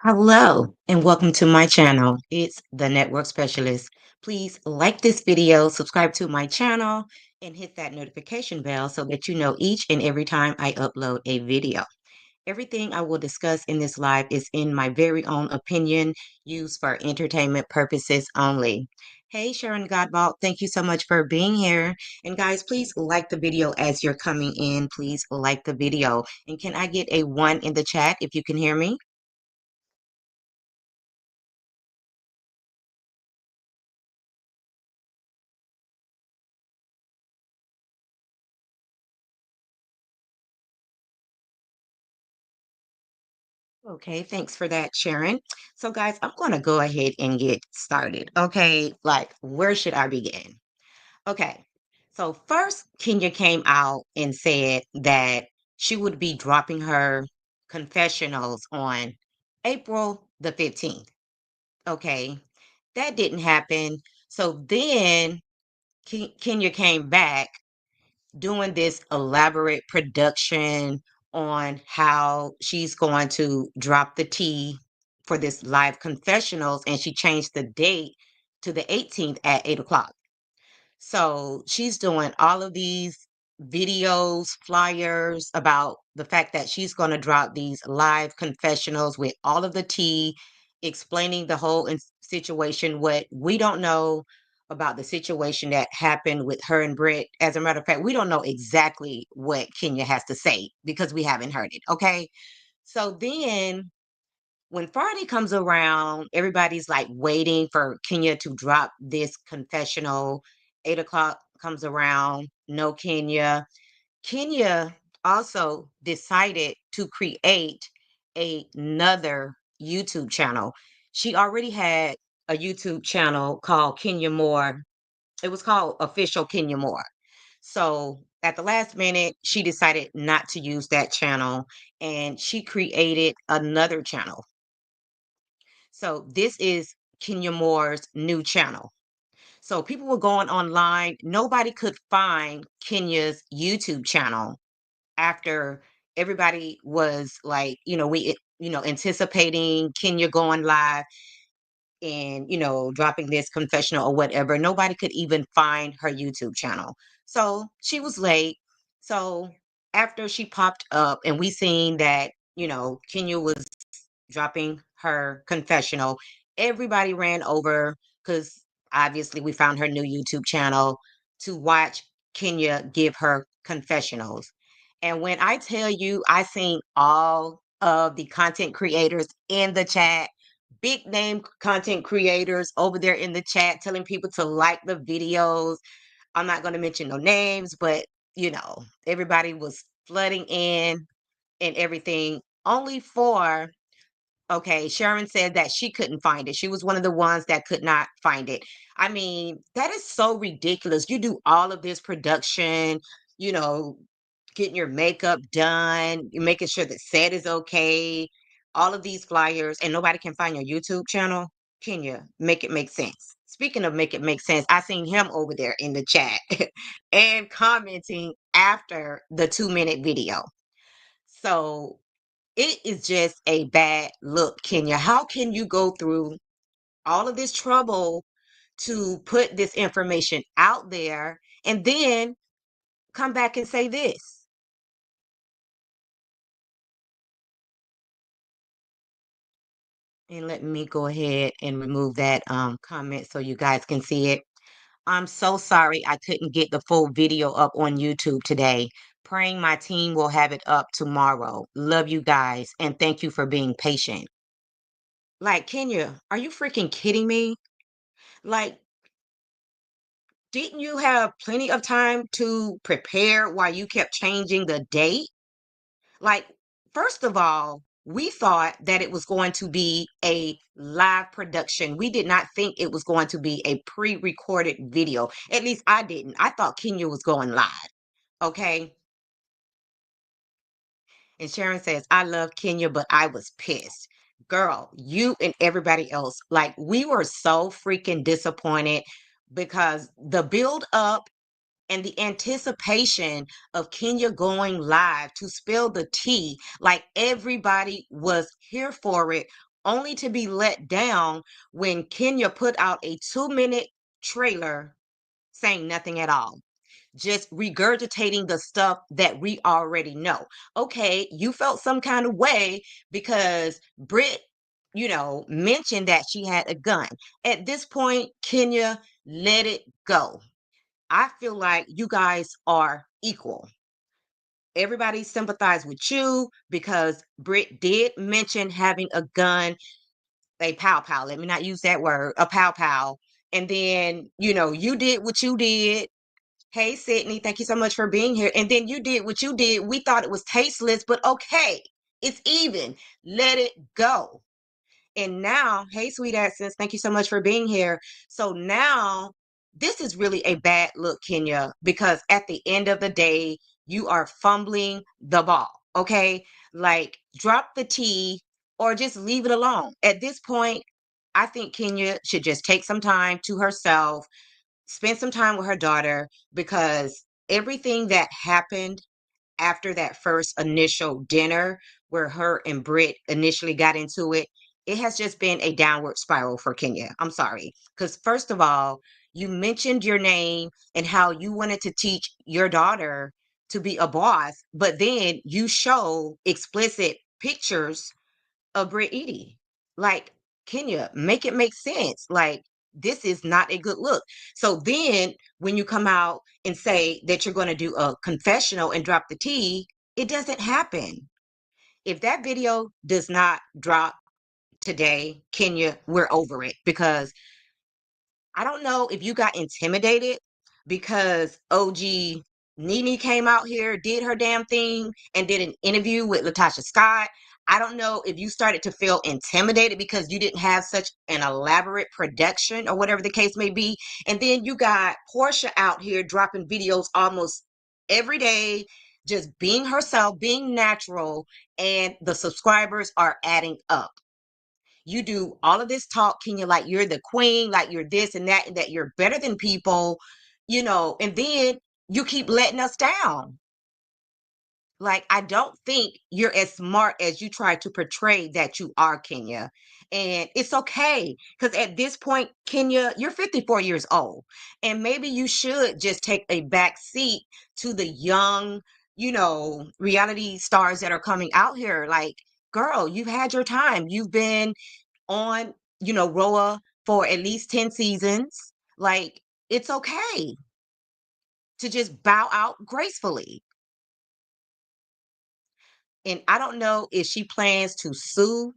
Hello and welcome to my channel. It's the Network Specialist. Please like this video, subscribe to my channel, and hit that notification bell so that you know each and every time I upload a video. Everything I will discuss in this live is in my very own opinion, used for entertainment purposes only. Hey, Sharon Godbolt, thank you so much for being here. And guys, please like the video as you're coming in. Please like the video. And can I get a one in the chat if you can hear me? Okay, thanks for that, Sharon. So, guys, I'm going to go ahead and get started. Okay, like, where should I begin? Okay, so first, Kenya came out and said that she would be dropping her confessionals on April the 15th. Okay, that didn't happen. So then Kenya came back doing this elaborate production on how she's going to drop the tea for this live confessionals, and she changed the date to the 18th at 8 o'clock. So she's doing all of these videos, flyers about the fact that she's going to drop these live confessionals with all of the tea, explaining the whole situation, what we don't know about the situation that happened with her and Britt. As a matter of fact, we don't know exactly what Kenya has to say because we haven't heard it. Okay. So then when Friday comes around, everybody's like waiting for Kenya to drop this confessional. 8 o'clock comes around, no Kenya. Kenya also decided to create another YouTube channel. She already had a YouTube channel called Kenya Moore. It was called Official Kenya Moore. So at the last minute, she decided not to use that channel and she created another channel. So this is Kenya Moore's new channel. So people were going online. Nobody could find Kenya's YouTube channel after everybody was like, anticipating Kenya going live and, dropping this confessional or whatever. Nobody could even find her YouTube channel. So she was late. So after she popped up and we seen that, Kenya was dropping her confessional, everybody ran over because obviously we found her new YouTube channel to watch Kenya give her confessionals. And when I tell you, I seen all of the content creators in the chat, big name content creators over there in the chat telling people to like the videos. I'm not going to mention no names, but everybody was flooding in and everything only for. Okay, Sharon said that she couldn't find it. She was one of the ones that could not find it. I mean, that is so ridiculous. You do all of this production, you know, getting your makeup done, you're making sure the set is okay, all of these flyers, and nobody can find your YouTube channel. Kenya, make it make sense. Speaking of make it make sense, I seen him over there in the chat and commenting after the 2-minute video. So it is just a bad look, Kenya. How can you go through all of this trouble to put this information out there and then come back and say this? And let me go ahead and remove that comment so you guys can see it. I'm so sorry I couldn't get the full video up on YouTube today. Praying my team will have it up tomorrow. Love you guys and thank you for being patient. Like, Kenya, are you freaking kidding me? Like, didn't you have plenty of time to prepare while you kept changing the date? Like, first of all, we thought that it was going to be a live production. We did not think it was going to be a pre recorded video. At least I didn't. I thought Kenya was going live. Okay. And Sharon says, I love Kenya, but I was pissed. Girl, you and everybody else, like, we were so freaking disappointed because the build up and the anticipation of Kenya going live to spill the tea, like everybody was here for it. only to be let down when Kenya put out a 2-minute trailer saying nothing at all, just regurgitating the stuff that we already know. Okay, you felt some kind of way because Britt, mentioned that she had a gun. At this point, Kenya, let it go. I feel like you guys are equal. Everybody sympathized with you because Britt did mention having a gun, a pow pow. Let me not use that word, a pow pow. And then, you did what you did. Hey, Sydney, thank you so much for being here. And then you did what you did. We thought it was tasteless, but okay, it's even. Let it go. And now, hey, sweet accents, thank you so much for being here. So now, this is really a bad look, Kenya, because at the end of the day, you are fumbling the ball. Okay. Like, drop the T or just leave it alone. At this point, I think Kenya should just take some time to herself, spend some time with her daughter, because everything that happened after that first initial dinner where her and Britt initially got into it, it has just been a downward spiral for Kenya. I'm sorry. Because, first of all, you mentioned your name and how you wanted to teach your daughter to be a boss, but then you show explicit pictures of Brit Eady. Like, Kenya, make it make sense. Like, this is not a good look. So then when you come out and say that you're going to do a confessional and drop the T, it doesn't happen. If that video does not drop today, Kenya, we're over it, because I don't know if you got intimidated because OG Nene came out here, did her damn thing, and did an interview with Latasha Scott. I don't know if you started to feel intimidated because you didn't have such an elaborate production or whatever the case may be. And then you got Portia out here dropping videos almost every day, just being herself, being natural, and the subscribers are adding up. You do all of this talking, you're like you're the queen, like you're this and that you're better than people, and then you keep letting us down. Like, I don't think you're as smart as you try to portray that you are, Kenya. And it's okay. Because at this point, Kenya, you're 54 years old. And maybe you should just take a back seat to the young, reality stars that are coming out here. Like, girl, you've had your time. You've been on, RHOA for at least 10 seasons. Like, it's okay to just bow out gracefully. And I don't know if she plans to sue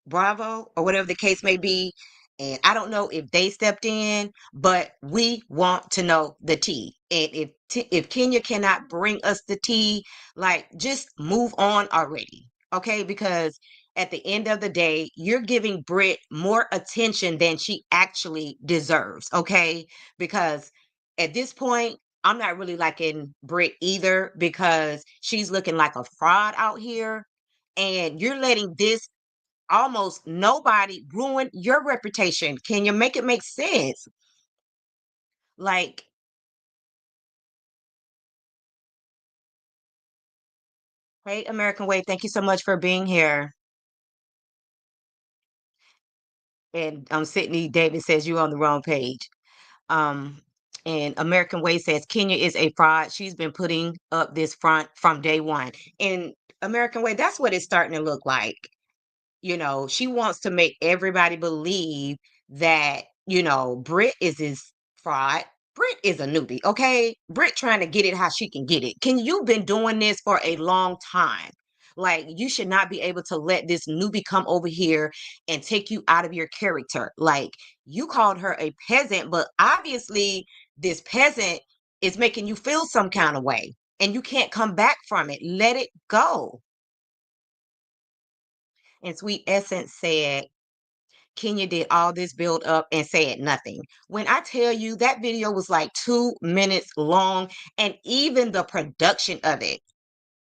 Bravo or whatever the case may be. And I don't know if they stepped in, but we want to know the tea. And if Kenya cannot bring us the tea, like, just move on already, okay? Because at the end of the day, you're giving Brit more attention than she actually deserves, okay? Because at this point, I'm not really liking Brit either, because she's looking like a fraud out here, and you're letting this almost nobody ruin your reputation. Can you make it make sense? Like, hey, American Way, thank you so much for being here. And Sydney David says you're on the wrong page. Um, and American Way says Kenya is a fraud. She's been putting up this front from day one. And American Way, that's what it's starting to look like. She wants to make everybody believe that, Brit is his fraud. Brit is a newbie, okay? Brit trying to get it how she can get it. You've been doing this for a long time. Like, you should not be able to let this newbie come over here and take you out of your character. Like, you called her a peasant, but obviously this peasant is making you feel some kind of way, and you can't come back from it. Let it go. And Sweet Essence said, Kenya did all this build up and said nothing. When I tell you that video was like 2 minutes long, and even the production of it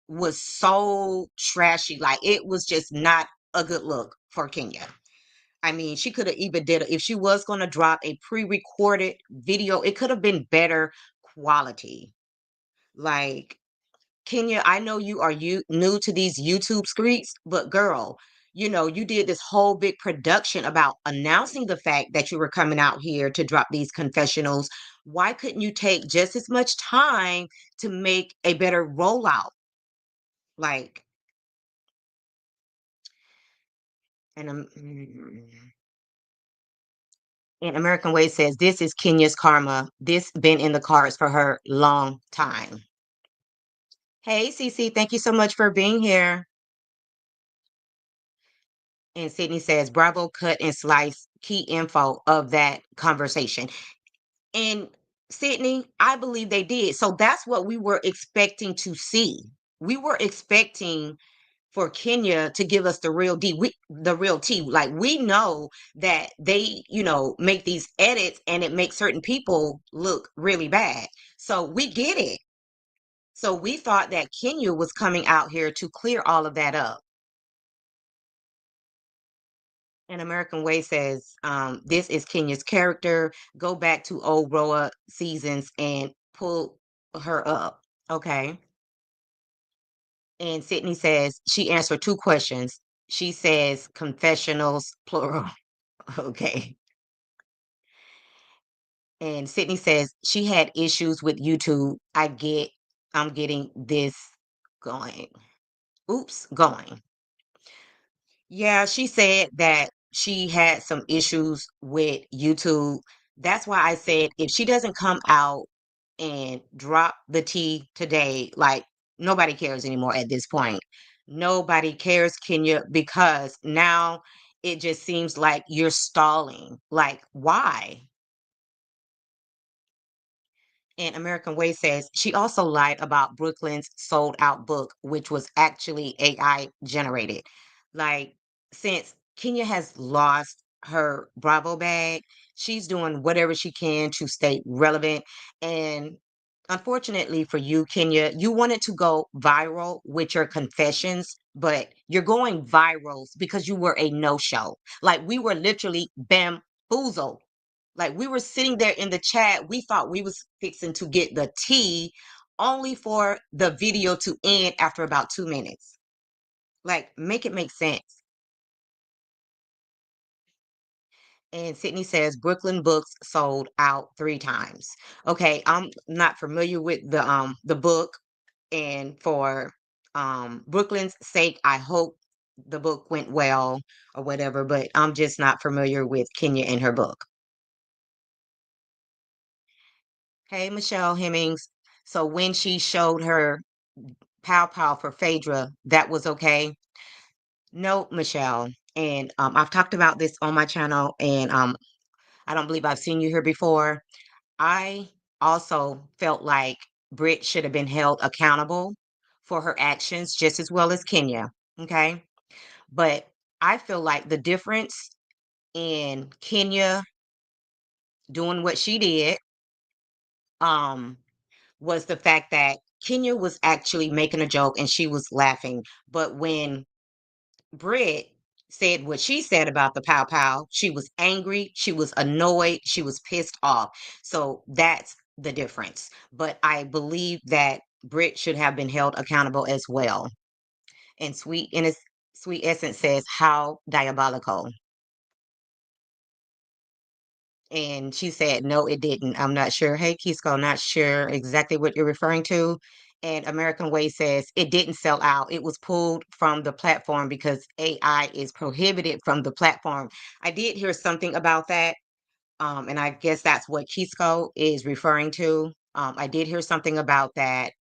was so trashy. Like, it was just not a good look for Kenya. I mean, she could have even did if she was going to drop a pre-recorded video, it could have been better quality. Like, Kenya, I know you are new to these YouTube streets, but girl, You did this whole big production about announcing the fact that you were coming out here to drop these confessionals. Why couldn't you take just as much time to make a better rollout? Like, and and American Way says this is Kenya's karma. This been in the cards for her long time. Hey, Cece, thank you so much for being here. And Sydney says, Bravo cut and slice key info of that conversation. And Sydney, I believe they did. So that's what we were expecting to see. We were expecting for Kenya to give us the real the real tea. Like we know that they, make these edits and it makes certain people look really bad. So we get it. So we thought that Kenya was coming out here to clear all of that up. And American Way says, this is Kenya's character. Go back to old RHOA seasons and pull her up. Okay. And Sydney says she answered two questions. She says confessionals, plural. Okay. And Sydney says she had issues with YouTube. I'm getting this going. Oops, going. Yeah, she said that she had some issues with YouTube. That's why I said if she doesn't come out and drop the tea today, like nobody cares anymore at this point. Nobody cares, Kenya, because now it just seems like you're stalling. Like, why? And American Way says she also lied about Brooklyn's sold out book, which was actually AI generated. Like, since Kenya has lost her Bravo bag, she's doing whatever she can to stay relevant. And unfortunately for you, Kenya, you wanted to go viral with your confessions, but you're going viral because you were a no show. Like, we were literally bamboozled. Like we were sitting there in the chat, we thought we was fixing to get the tea, only for the video to end after about 2 minutes. Like, make it make sense. And Sydney says Brooklyn books sold out 3 times. Okay, I'm not familiar with the book, and for Brooklyn's sake, I hope the book went well or whatever. But I'm just not familiar with Kenya and her book. Hey, Michelle Hemmings. So when she showed her Pow Pow for Phaedra, that was okay? No, Michelle. And I've talked about this on my channel, and I don't believe I've seen you here before. I also felt like Britt should have been held accountable for her actions just as well as Kenya. Okay. But I feel like the difference in Kenya doing what she did um, was the fact that Kenya was actually making a joke and she was laughing. But when Britt said what she said about the pow pow, she was angry, she was annoyed, she was pissed off. So that's the difference. But I believe that Britt should have been held accountable as well. And Sweet Essence says, how diabolical. And she said, no, it didn't. I'm not sure. Hey, Kisco, not sure exactly what you're referring to. And American Way says it didn't sell out. It was pulled from the platform because AI is prohibited from the platform. I did hear something about that. And I guess that's what Kisco is referring to. I did hear something about that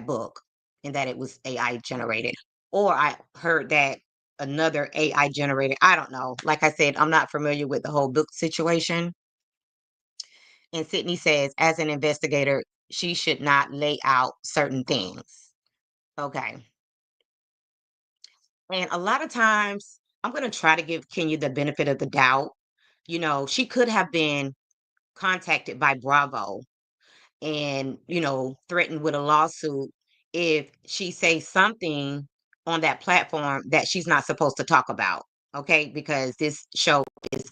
book and that it was AI generated. Or I heard that another AI generated. I don't know. Like I said, I'm not familiar with the whole book situation. And Sydney says, as an investigator, she should not lay out certain things. Okay. And a lot of times, I'm going to try to give Kenya the benefit of the doubt. She could have been contacted by Bravo and, threatened with a lawsuit if she says something on that platform that she's not supposed to talk about. Okay. Because this show is,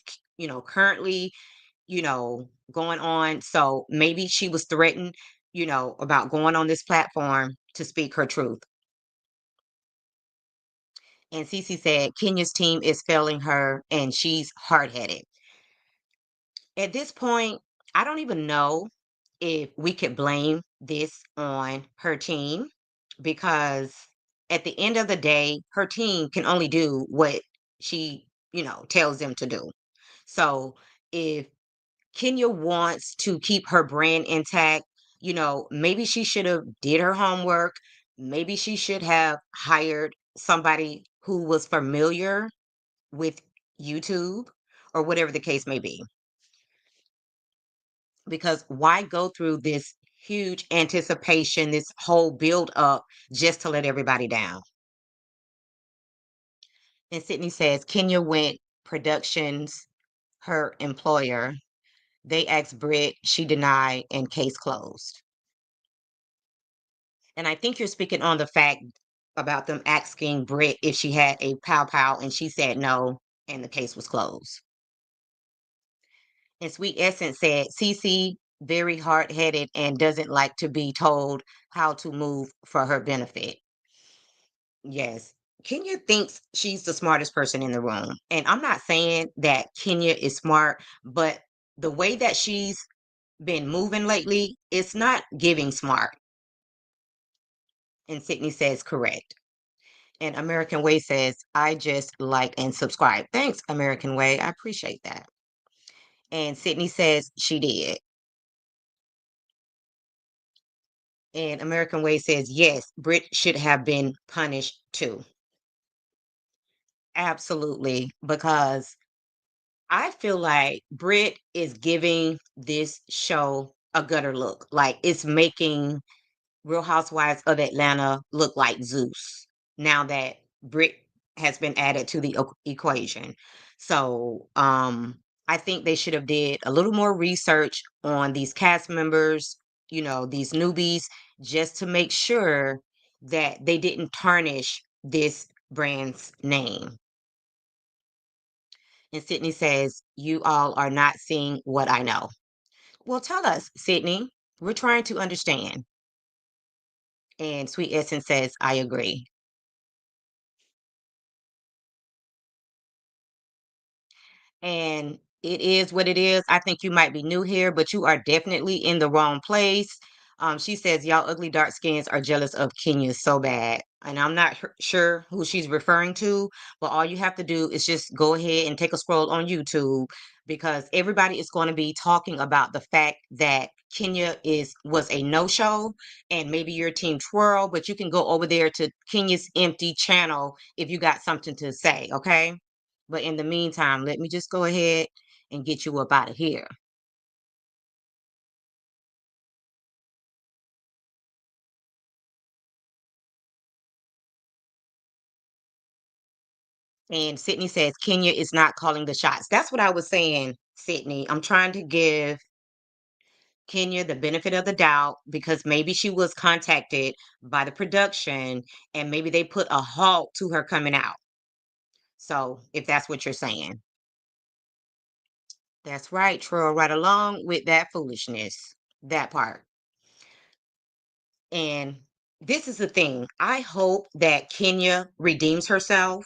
currently going on. So maybe she was threatened, about going on this platform to speak her truth. And Cece said, Kenya's team is failing her and she's hard headed. At this point, I don't even know if we could blame this on her team because at the end of the day, her team can only do what she, tells them to do. So if Kenya wants to keep her brand intact, maybe she should have did her homework. Maybe she should have hired somebody who was familiar with YouTube or whatever the case may be. Because why go through this huge anticipation, this whole build up just to let everybody down? And Sydney says Kenya went productions, her employer. They asked Britt, she denied, and case closed. And I think you're speaking on the fact about them asking Britt if she had a pow pow, and she said no, and the case was closed. And Sweet Essence said Cece very hard headed and doesn't like to be told how to move for her benefit. Yes. Kenya thinks she's the smartest person in the room. And I'm not saying that Kenya is smart, but the way that she's been moving lately, it's not giving smart. And Sydney says correct. And American Way says, I just like and subscribe. Thanks, American Way. I appreciate that. And Sydney says she did. And American Way says, yes, Brit should have been punished too. Absolutely. Because I feel like Brit is giving this show a gutter look. Like it's making Real Housewives of Atlanta look like Zeus now that Brit has been added to the equation. So I think they should have did a little more research on these cast members, these newbies, just to make sure that they didn't tarnish this brand's name. And Sydney says, you all are not seeing what I know. Well, tell us, Sydney. We're trying to understand. And Sweet Essence says, I agree. And it is what it is. I think you might be new here, but you are definitely in the wrong place. She says, y'all ugly dark skins are jealous of Kenya so bad. And I'm not sure who she's referring to, but all you have to do is just go ahead and take a scroll on YouTube because everybody is going to be talking about the fact that Kenya was a no-show and maybe your team twirl, but you can go over there to Kenya's empty channel if you got something to say, okay? But in the meantime, let me just go ahead and get you up out of here. And Sydney says Kenya is not calling the shots. That's what I was saying, Sydney. I'm trying to give Kenya the benefit of the doubt because maybe she was contacted by the production and maybe they put a halt to her coming out. So if that's what you're saying, that's right, trail right along with that foolishness, that part. And this is the thing. I hope that Kenya redeems herself,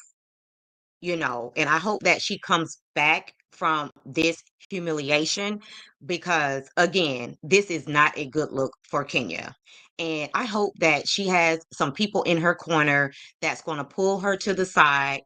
and I hope that she comes back from this humiliation because, again, this is not a good look for Kenya. And I hope that she has some people in her corner that's going to pull her to the side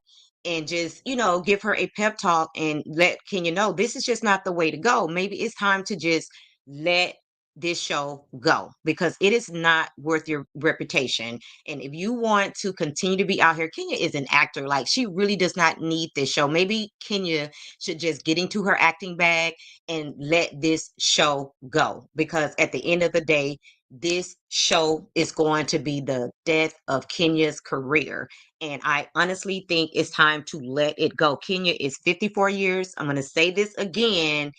and just, give her a pep talk and let Kenya know this is just not the way to go. Maybe it's time to just let this show go because it is not worth your reputation. And if you want to continue to be out here, Kenya is an actor. Like she really does not need this show. Maybe Kenya should just get into her acting bag and let this show go. Because at the end of the day, this show is going to be the death of Kenya's career. And I honestly think it's time to let it go. Kenya is 54 years. I'm going to say this again,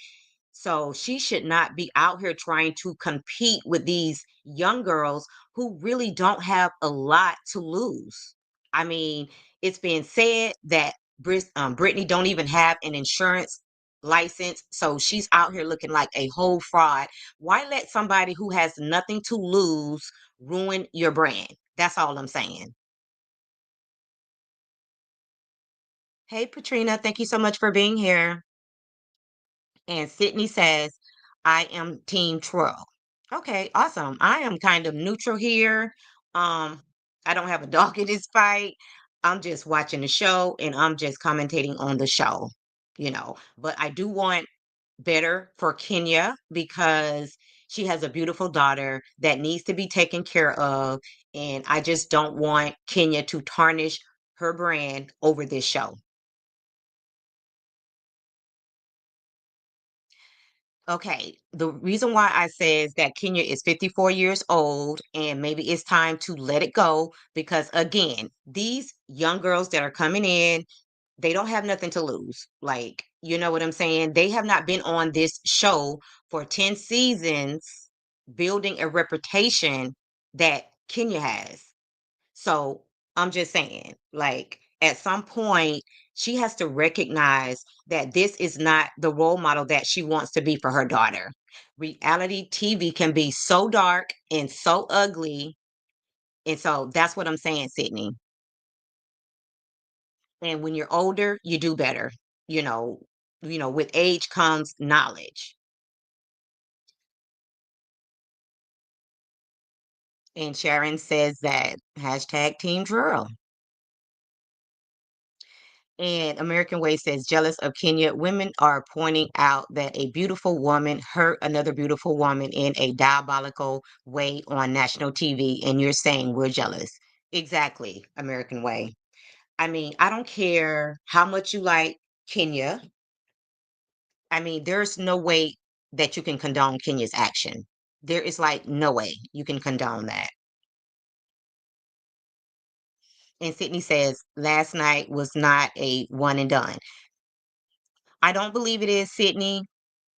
so she should not be out here trying to compete with these young girls who really don't have a lot to lose. I mean, it's been said that Brittany don't even have an insurance license, so she's out here looking like a whole fraud. Why let somebody who has nothing to lose ruin your brand? That's all I'm saying. Hey, Katrina, thank you so much for being here. And Sydney says, I am Team Troll. Okay, awesome. I am kind of neutral here. Um, I don't have a dog in this fight. I'm just watching the show and I'm just commentating on the show, But I do want better for Kenya because she has a beautiful daughter that needs to be taken care of. And I just don't want Kenya to tarnish her brand over this show. Okay, the reason why I says that Kenya is 54 years old and maybe it's time to let it go because again, these young girls that are coming in, they don't have nothing to lose. Like, you know what I'm saying? They have not been on this show for 10 seasons building a reputation that Kenya has. So I'm just saying, like, at some point, she has to recognize that this is not the role model that she wants to be for her daughter. Reality TV can be so dark and so ugly. And so that's what I'm saying, Sydney. And when you're older, you do better. You know, with age comes knowledge. And Sharon says that hashtag Team Drill. And American Way says, jealous of Kenya. Women are pointing out that a beautiful woman hurt another beautiful woman in a diabolical way on national TV. And you're saying we're jealous. Exactly, American Way. I mean, I don't care how much you like Kenya. I mean, there's no way that you can condone Kenya's action. There is like no way you can condone that. And Sydney says, last night was not a one and done. I don't believe it is, Sydney.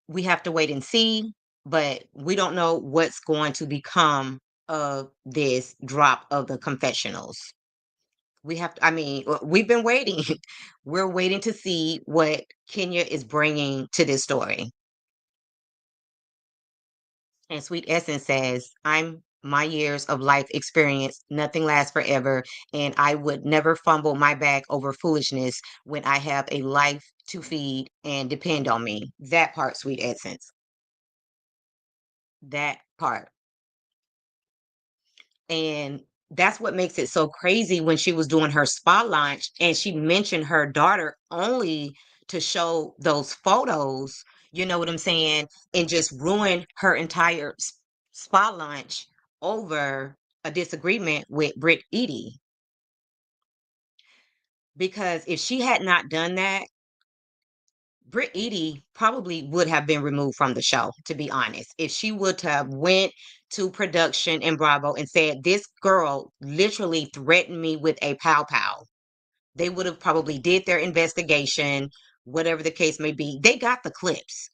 We have to wait and see, but we don't know what's going to become of this drop of the confessionals. We have to, I mean, we've been waiting. We're waiting to see what Kenya is bringing to this story. And Sweet Essence says, I'm my years of life experience, nothing lasts forever, and I would never fumble my bag over foolishness when I have a life to feed and depend on me. That part, Sweet Essence. That part. And that's what makes it so crazy when she was doing her spa launch and she mentioned her daughter only to show those photos, you know what I'm saying? And just ruin her entire spa launch over a disagreement with Britt Edie. Because if she had not done that, Britt Edie probably would have been removed from the show, to be honest. If she would have went to production and Bravo and said, this girl literally threatened me with a pow pow, they would have probably did their investigation, whatever the case may be. They got the clips.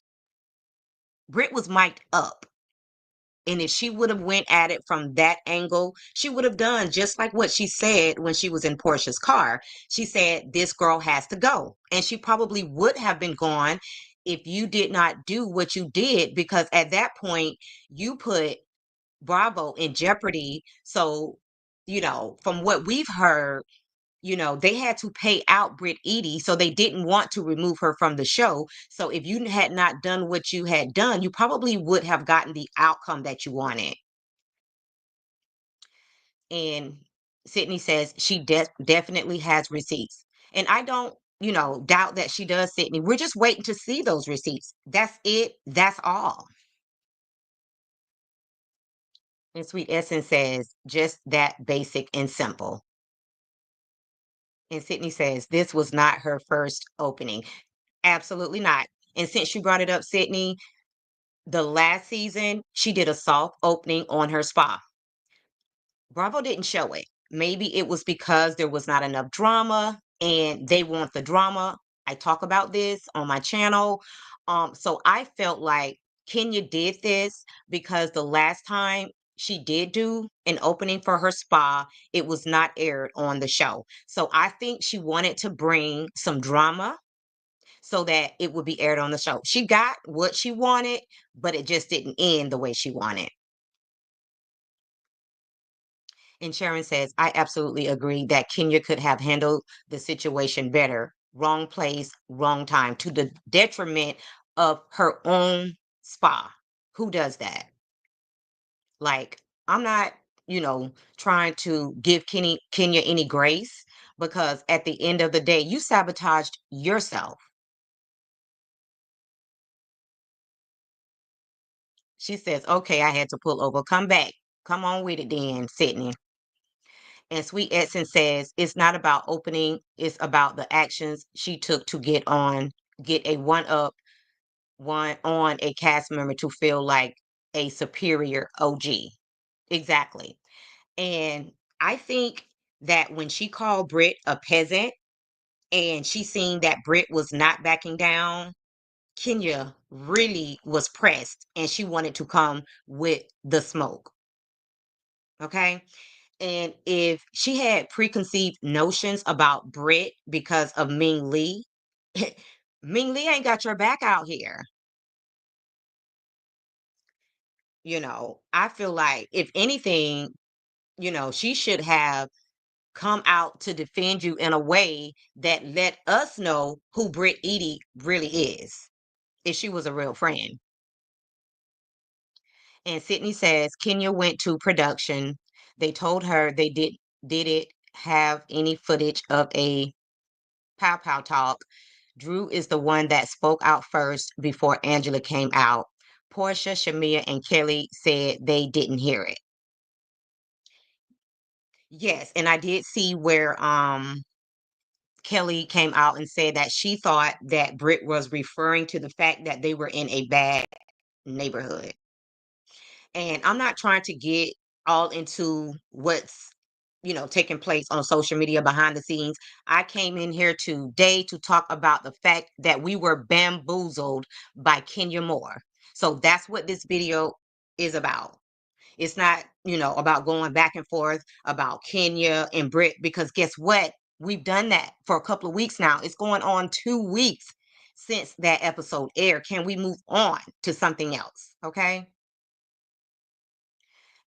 Britt was mic'd up. And if she would have went at it from that angle, she would have done just like what she said when she was in Portia's car. She said, this girl has to go. And she probably would have been gone if you did not do what you did, because at that point, you put Bravo in jeopardy. So, from what we've heard, they had to pay out Britt Edie, so they didn't want to remove her from the show. So if you had not done what you had done, you probably would have gotten the outcome that you wanted. And Sydney says she definitely has receipts. And I don't, doubt that she does, Sydney. We're just waiting to see those receipts. That's it. That's all. And Sweet Essence says just that basic and simple. And Sydney says this was not her first opening. Absolutely not. And since you brought it up, Sydney, the last season, she did a soft opening on her spa. Bravo didn't show it. Maybe it was because there was not enough drama and they want the drama. I talk about this on my channel. So I felt like Kenya did this because the last time she did do an opening for her spa, it was not aired on the show. So I think she wanted to bring some drama so that it would be aired on the show. She got what she wanted, but it just didn't end the way she wanted. And Sharon says, I absolutely agree that Kenya could have handled the situation better. wrong place, wrong time to the detriment of her own spa. Who does that? Like, I'm not, trying to give Kenya any grace because at the end of the day, you sabotaged yourself. She says, okay, I had to pull over. Come back. Come on with it then, Sydney. And Sweet Essence says it's not about opening, it's about the actions she took to get a one on a cast member to feel like a superior OG. Exactly. And I think that when she called Britt a peasant and she seen that Britt was not backing down, Kenya really was pressed and she wanted to come with the smoke. Okay. And if she had preconceived notions about Britt because of Ming Lee, Ming Lee ain't got your back out here. I feel like if anything, she should have come out to defend you in a way that let us know who Britt Edie really is, if she was a real friend. And Sydney says Kenya went to production. They told her they did it have any footage of a pow pow talk. Drew is the one that spoke out first before Angela came out. Portia, Shamia, and Kelly said they didn't hear it. Yes, and I did see where Kelly came out and said that she thought that Britt was referring to the fact that they were in a bad neighborhood. And I'm not trying to get all into what's taking place on social media behind the scenes. I came in here today to talk about the fact that we were bamboozled by Kenya Moore. So that's what this video is about. It's not, about going back and forth about Kenya and Britt, because guess what? We've done that for a couple of weeks now. It's going on 2 weeks since that episode aired. Can we move on to something else? Okay.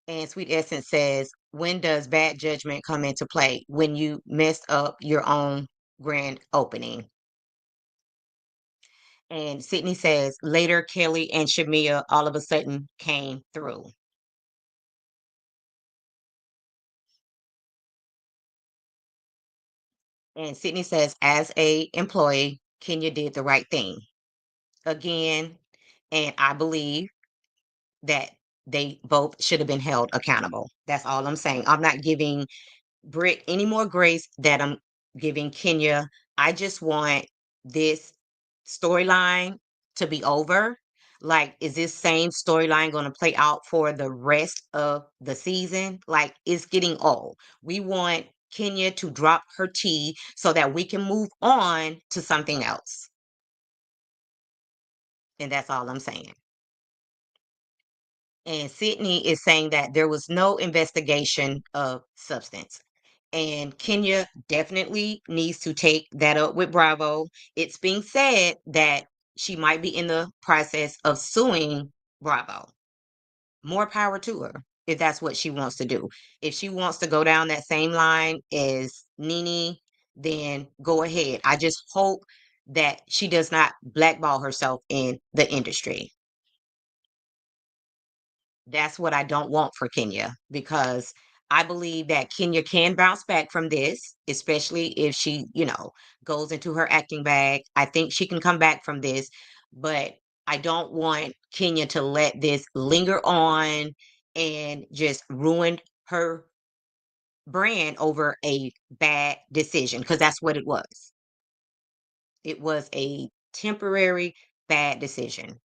And Sweet Essence says, when does bad judgment come into play? When you messed up your own grand opening. And Sydney says, later, Kelly and Shamia all of a sudden came through. And Sydney says, as a employee, Kenya did the right thing. Again, and I believe that they both should have been held accountable. That's all I'm saying. I'm not giving Britt any more grace that I'm giving Kenya. I just want this storyline to be over. Like, is this same storyline going to play out for the rest of the season? Like, it's getting old. We want Kenya to drop her tea so that we can move on to something else. And that's all I'm saying. And Sydney is saying that there was no investigation of substance. And Kenya definitely needs to take that up with Bravo. It's being said that she might be in the process of suing Bravo. More power to her if that's what she wants to do. If she wants to go down that same line as Nene, then go ahead. I just hope that she does not blackball herself in the industry. That's what I don't want for Kenya, because I believe that Kenya can bounce back from this, especially if she, goes into her acting bag. I think she can come back from this, but I don't want Kenya to let this linger on and just ruin her brand over a bad decision, because that's what it was. It was a temporary bad decision.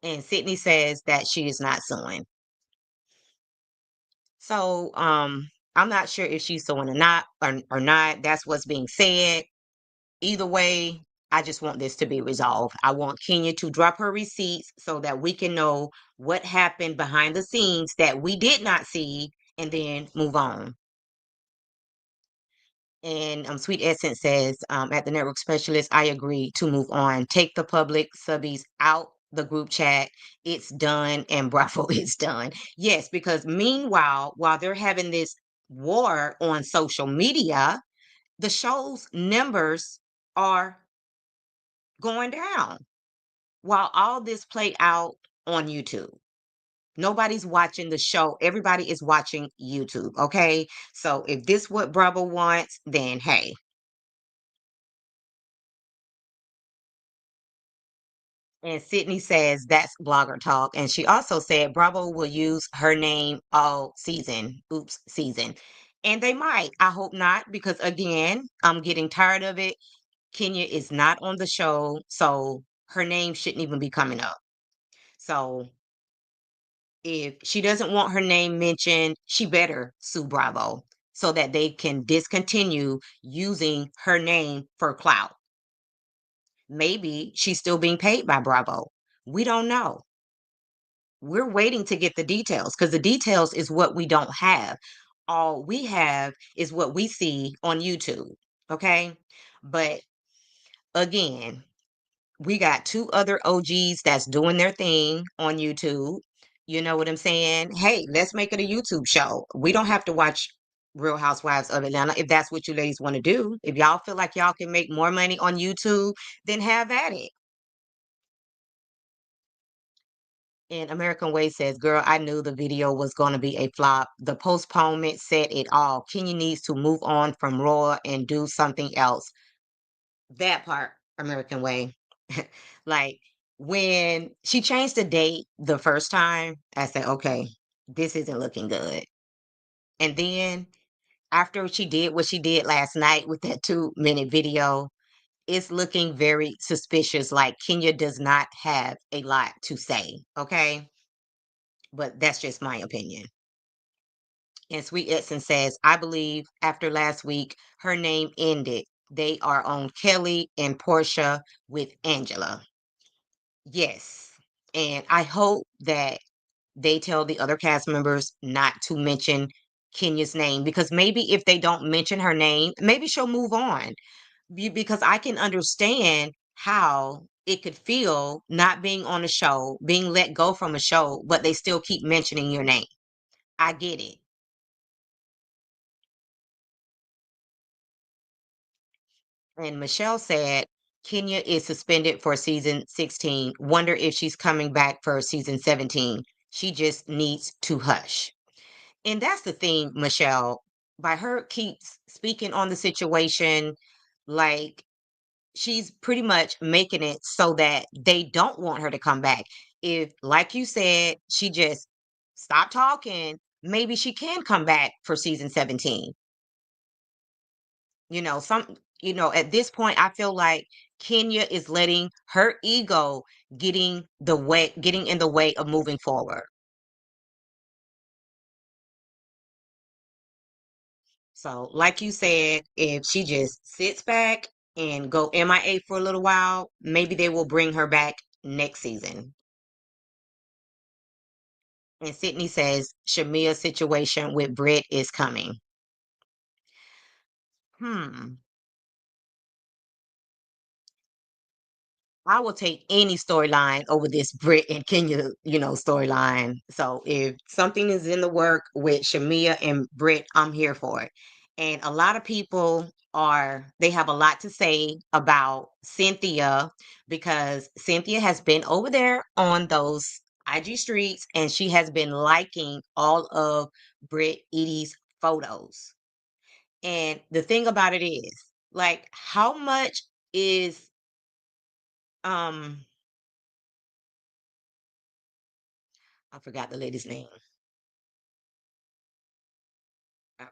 And Sydney says that she is not suing. So, I'm not sure if she's sewing or not. That's what's being said. Either way, I just want this to be resolved. I want Kenya to drop her receipts so that we can know what happened behind the scenes that we did not see, and then move on. And Sweet Essence says, at the network specialist, I agree to move on. Take the public subbies out the group chat. It's done, and Bravo is done. Yes, because meanwhile, while they're having this war on social media, the show's numbers are going down while all this played out on YouTube. Nobody's watching the show. Everybody is watching YouTube. Okay. So if this what Bravo wants, then hey. And Sydney says that's blogger talk. And she also said Bravo will use her name all season. Oops, season. And they might. I hope not, because again, I'm getting tired of it. Kenya is not on the show. So her name shouldn't even be coming up. So if she doesn't want her name mentioned, she better sue Bravo so that they can discontinue using her name for clout. Maybe she's still being paid by Bravo. We don't know. We're waiting to get the details because the details is what we don't have. All we have is what we see on YouTube. Okay. But again, we got two other OGs that's doing their thing on YouTube. You know what I'm saying? Hey, let's make it a YouTube show. We don't have to watch Real Housewives of Atlanta if that's what you ladies want to do. If y'all feel like y'all can make more money on YouTube, then have at it. And American Way says, girl, I knew the video was going to be a flop. The postponement said it all. Kenya needs to move on from RHOA and do something else. That part, American Way. Like when she changed the date the first time, I said, okay, this isn't looking good. And then after she did what she did last night with that 2-minute video, it's looking very suspicious. Like Kenya does not have a lot to say. Okay. But that's just my opinion. And Sweet Edson says, I believe after last week, her name ended. They are on Kelly and Portia with Angela. Yes. And I hope that they tell the other cast members not to mention Kenya's name because maybe if they don't mention her name, maybe she'll move on. Because I can understand how it could feel not being on a show, being let go from a show, but they still keep mentioning your name. I get it. And Michelle said, Kenya is suspended for season 16. Wonder if she's coming back for season 17. She just needs to hush. And that's the thing, Michelle. By her keeps speaking on the situation, like she's pretty much making it so that they don't want her to come back. If, like you said, she just stopped talking, maybe she can come back for season 17. You know, at this point, I feel like Kenya is letting her ego getting in the way of moving forward. So, like you said, if she just sits back and go MIA for a little while, maybe they will bring her back next season. And Sydney says Shamia's situation with Britt is coming. Hmm. I will take any storyline over this Brit and Kenya, storyline. So if something is in the work with Shamia and Brit, I'm here for it. And a lot of people they have a lot to say about Cynthia because Cynthia has been over there on those IG streets and she has been liking all of Brit Edie's photos. And the thing about it is, like, how much is um I forgot the lady's name.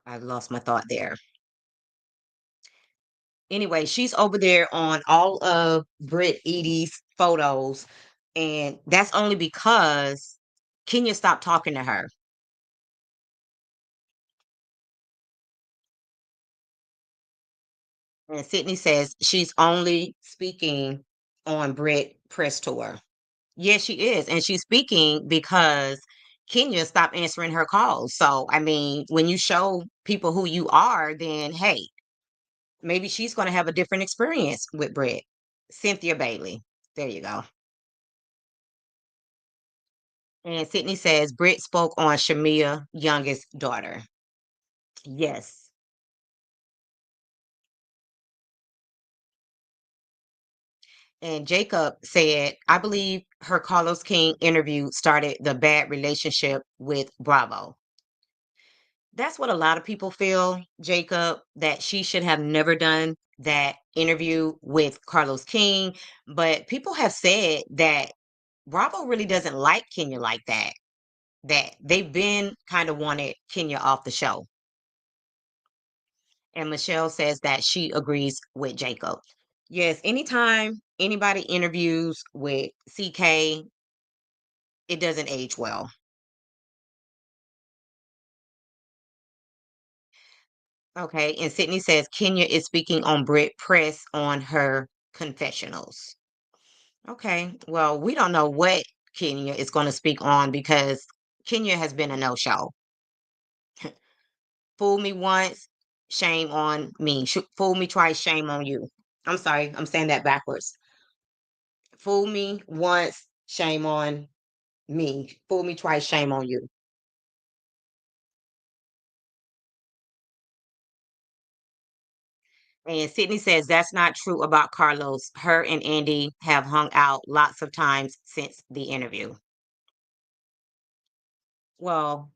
I lost my thought there. Anyway, she's over there on all of Britt Edie's photos, and that's only because Kenya stopped talking to her. And Sydney says she's only speaking on Britt press tour. Yes, she is. And she's speaking because Kenya stopped answering her calls. So, I mean, when you show people who you are, then hey, maybe she's going to have a different experience with Brett. Cynthia Bailey. There you go. And Sydney says Britt spoke on Shamia youngest daughter. Yes. And Jacob said, I believe her Carlos King interview started the bad relationship with Bravo. That's what a lot of people feel, Jacob, that she should have never done that interview with Carlos King. But people have said that Bravo really doesn't like Kenya like that, that they've been kind of wanted Kenya off the show. And Michelle says that she agrees with Jacob. Yes, anytime anybody interviews with CK, it doesn't age well. Okay. And Sydney says Kenya is speaking on Brit Press on her confessionals. Okay. Well, we don't know what Kenya is going to speak on because Kenya has been a no show. Fool me once, shame on me. Fool me twice, shame on you. I'm sorry, I'm saying that backwards. Fool me once, shame on me. Fool me twice, shame on you. And Sydney says that's not true about Carlos. Her and Andy have hung out lots of times since the interview. Well,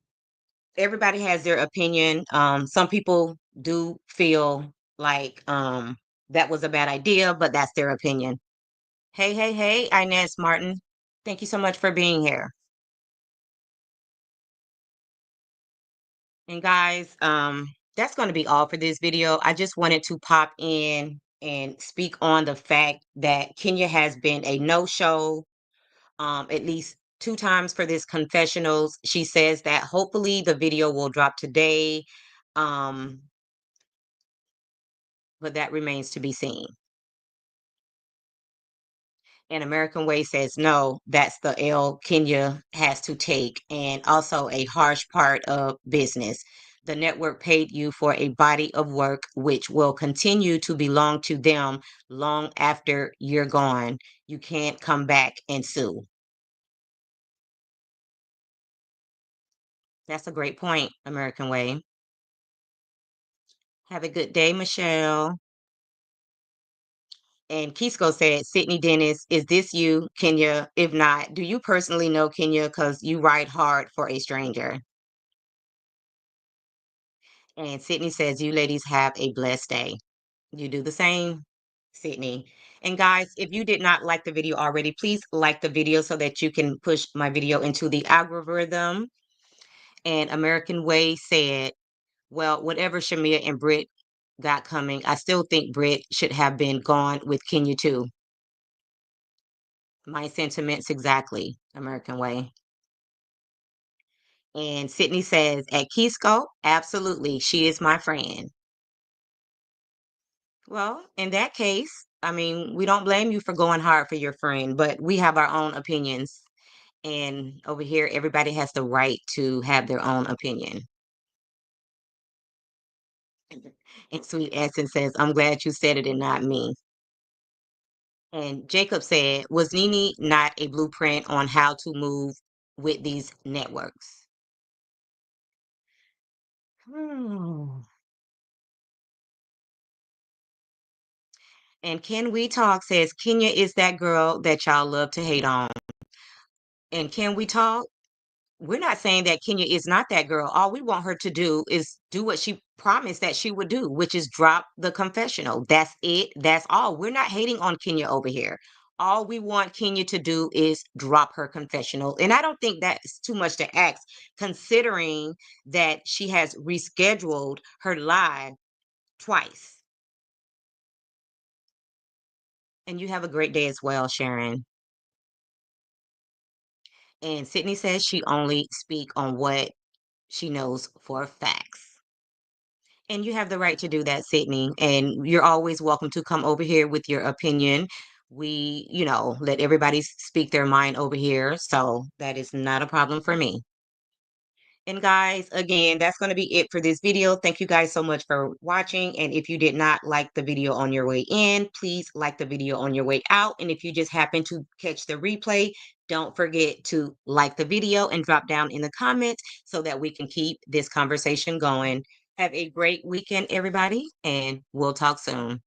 everybody has their opinion. Some people do feel like that was a bad idea, but that's their opinion. Hey, hey, hey, Inez Martin. Thank you so much for being here. And guys, that's going to be all for this video. I just wanted to pop in and speak on the fact that Kenya has been a no-show at least 2 times for this confessionals. She says that hopefully the video will drop today, um, but that remains to be seen. And American Way says no, that's the L Kenya has to take, and also a harsh part of business. The network paid you for a body of work which will continue to belong to them long after you're gone. You can't come back and sue. That's a great point, American Way. Have a good day, Michelle. And Kisco said, Sydney Dennis, is this you, Kenya? If not, do you personally know Kenya? Because you ride hard for a stranger. And Sydney says, you ladies have a blessed day. You do the same, Sydney. And guys, if you did not like the video already, please like the video so that you can push my video into the algorithm. And American Way said, well, whatever Shamia and Britt got coming, I still think Britt should have been gone with Kenya too. My sentiments exactly, American Way. And Sydney says, at Kisco, absolutely, she is my friend. Well, in that case, I mean, we don't blame you for going hard for your friend, but we have our own opinions. And over here, everybody has the right to have their own opinion. And Sweet Essence says, I'm glad you said it and not me. And Jacob said, was Nene not a blueprint on how to move with these networks? Hmm. And Can We Talk says, Kenya is that girl that y'all love to hate on. And Can We Talk? We're not saying that Kenya is not that girl. All we want her to do is do what she promised that she would do, which is drop the confessional. That's it. That's all. We're not hating on Kenya over here. All we want Kenya to do is drop her confessional. And I don't think that's too much to ask, considering that she has rescheduled her live twice. And you have a great day as well, Sharon. And Sydney says she only speak on what she knows for facts. And you have the right to do that, Sydney. And you're always welcome to come over here with your opinion. We, let everybody speak their mind over here. So that is not a problem for me. And guys, again, that's going to be it for this video. Thank you guys so much for watching. And if you did not like the video on your way in, please like the video on your way out. And if you just happen to catch the replay, don't forget to like the video and drop down in the comments so that we can keep this conversation going. Have a great weekend, everybody, and we'll talk soon.